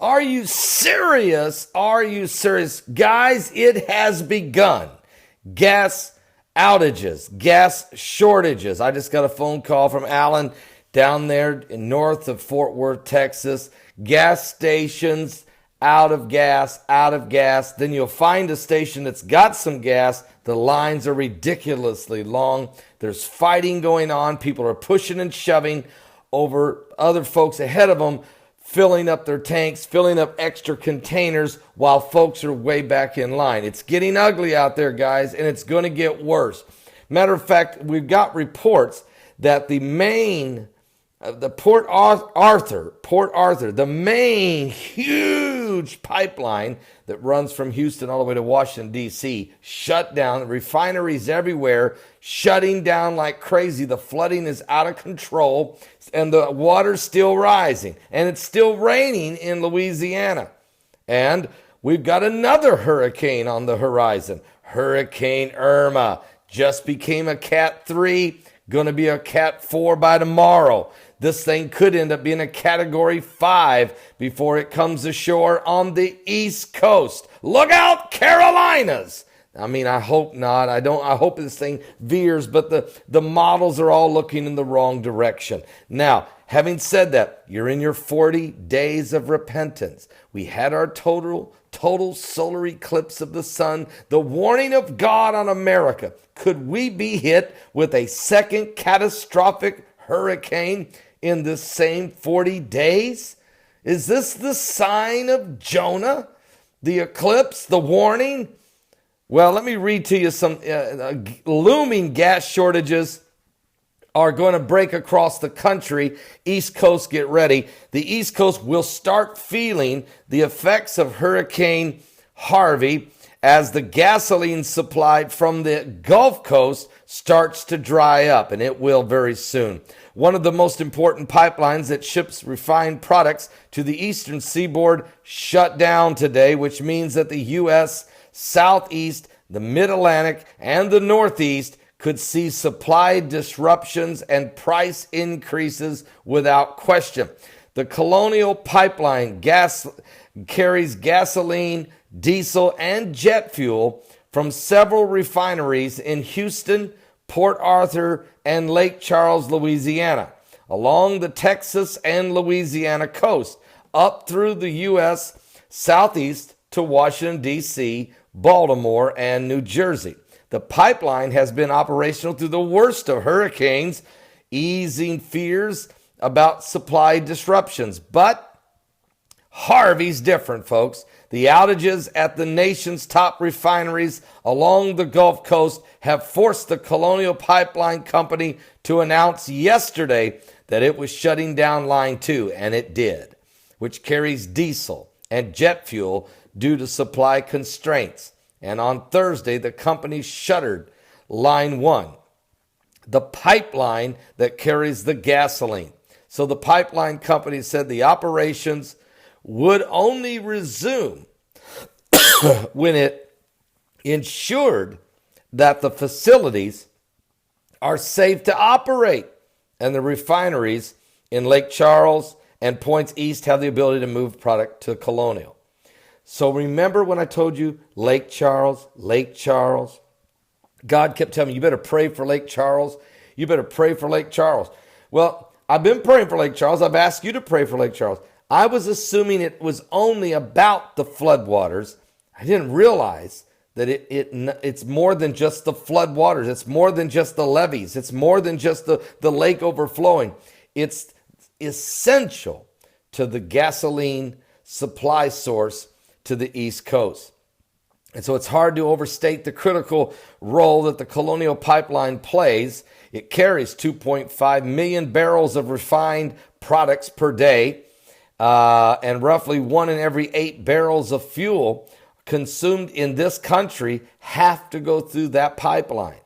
Are you serious? Are you serious? Guys, it has begun. Gas outages, gas shortages. I just got a phone call from Alan down there in north of Fort Worth, Texas. Gas stations out of gas, out of gas. Then you'll find a station that's got some gas. The lines are ridiculously long. There's fighting going on. People are pushing and shoving over other folks ahead of them, filling up their tanks, filling up extra containers while folks are way back in line. It's getting ugly out there, guys, and it's going to get worse. Matter of fact, we've got reports that the Port Arthur, the main huge pipeline that runs from Houston all the way to Washington, D.C., shut down. Refineries everywhere, shutting down like crazy. The flooding is out of control, and the water's still rising. And it's still raining in Louisiana. And we've got another hurricane on the horizon. Hurricane Irma just became a Cat 3, going to be a Cat 4 by tomorrow. This thing could end up being a Category 5 before it comes ashore on the East Coast. Look out, Carolinas! I mean, I hope not. I hope this thing veers, but the models are all looking in the wrong direction. Now, having said that, you're in your 40 days of repentance. We had our total solar eclipse of the sun, the warning of God on America. Could we be hit with a second catastrophic hurricane in this same 40 days? Is this the sign of Jonah? The eclipse, the warning? Well, let me read to you some looming gas shortages are going to break across the country. East Coast, get ready. The East Coast will start feeling the effects of Hurricane Harvey as the gasoline supplied from the Gulf Coast starts to dry up, and it will very soon. One of the most important pipelines that ships refined products to the eastern seaboard shut down today, which means that the U.S. Southeast, the Mid-Atlantic, and the Northeast could see supply disruptions and price increases without question. The Colonial pipeline carries gasoline, diesel, and jet fuel from several refineries in Houston, Port Arthur, and Lake Charles, Louisiana, along the Texas and Louisiana coast, up through the U.S. Southeast to Washington, D.C., Baltimore, and New Jersey. The pipeline has been operational through the worst of hurricanes, easing fears about supply disruptions. But Harvey's different, folks. The outages at the nation's top refineries along the Gulf Coast have forced the Colonial Pipeline Company to announce yesterday that it was shutting down Line 2, and it did, which carries diesel and jet fuel due to supply constraints. And on Thursday, the company shuttered Line 1, the pipeline that carries the gasoline. So the pipeline company said the operations would only resume when it ensured that the facilities are safe to operate, and the refineries in Lake Charles and points east have the ability to move product to Colonial. So remember when I told you Lake Charles? God kept telling me, you better pray for Lake Charles. You better pray for Lake Charles. Well, I've been praying for Lake Charles. I've asked you to pray for Lake Charles. I was assuming it was only about the floodwaters. I didn't realize that it's more than just the floodwaters. It's more than just the levees. It's more than just the lake overflowing. It's essential to the gasoline supply source to the East Coast. And so it's hard to overstate the critical role that the Colonial Pipeline plays. It carries 2.5 million barrels of refined products per day, and roughly 1 in every 8 barrels of fuel consumed in this country have to go through that pipeline.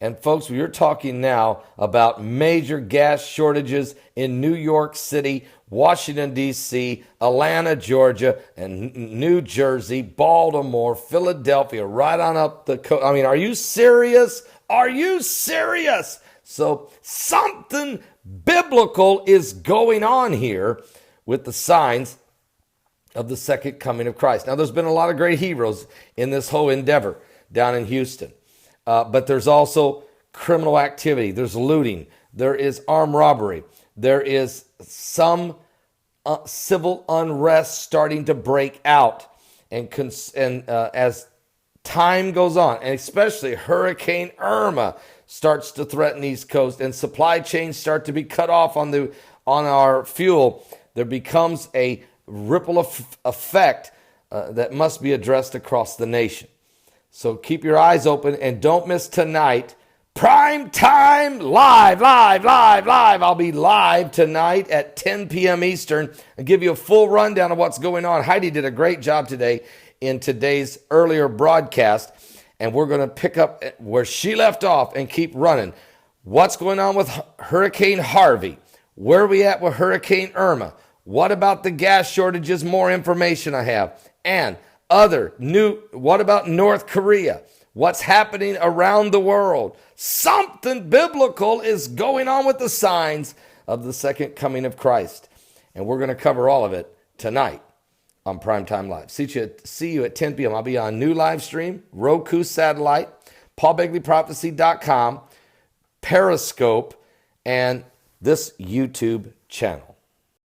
And folks, we're talking now about major gas shortages in New York City, Washington, D.C., Atlanta, Georgia, and New Jersey, Baltimore, Philadelphia, right on up the coast. I mean, are you serious? Are you serious? So something biblical is going on here with the signs of the second coming of Christ. Now, there's been a lot of great heroes in this whole endeavor down in Houston, but there's also criminal activity. There's looting. There is armed robbery. There is some civil unrest starting to break out. And as time goes on, and especially Hurricane Irma starts to threaten the East Coast and supply chains start to be cut off on our fuel, there becomes a ripple effect that must be addressed across the nation. So keep your eyes open and don't miss tonight. Prime time live. I'll be live tonight at 10 p.m. Eastern and give you a full rundown of what's going on. Heidi did a great job today in today's earlier broadcast, and we're going to pick up where she left off and keep running. What's going on with Hurricane Harvey? Where are we at with Hurricane Irma? What about the gas shortages? More information I have. And what about North Korea? What's happening around the world? Something biblical is going on with the signs of the second coming of Christ. And we're going to cover all of it tonight on Primetime Live. See you at 10 p.m. I'll be on new live stream, Roku satellite, paulbegleyprophecy.com, Periscope, and this YouTube channel.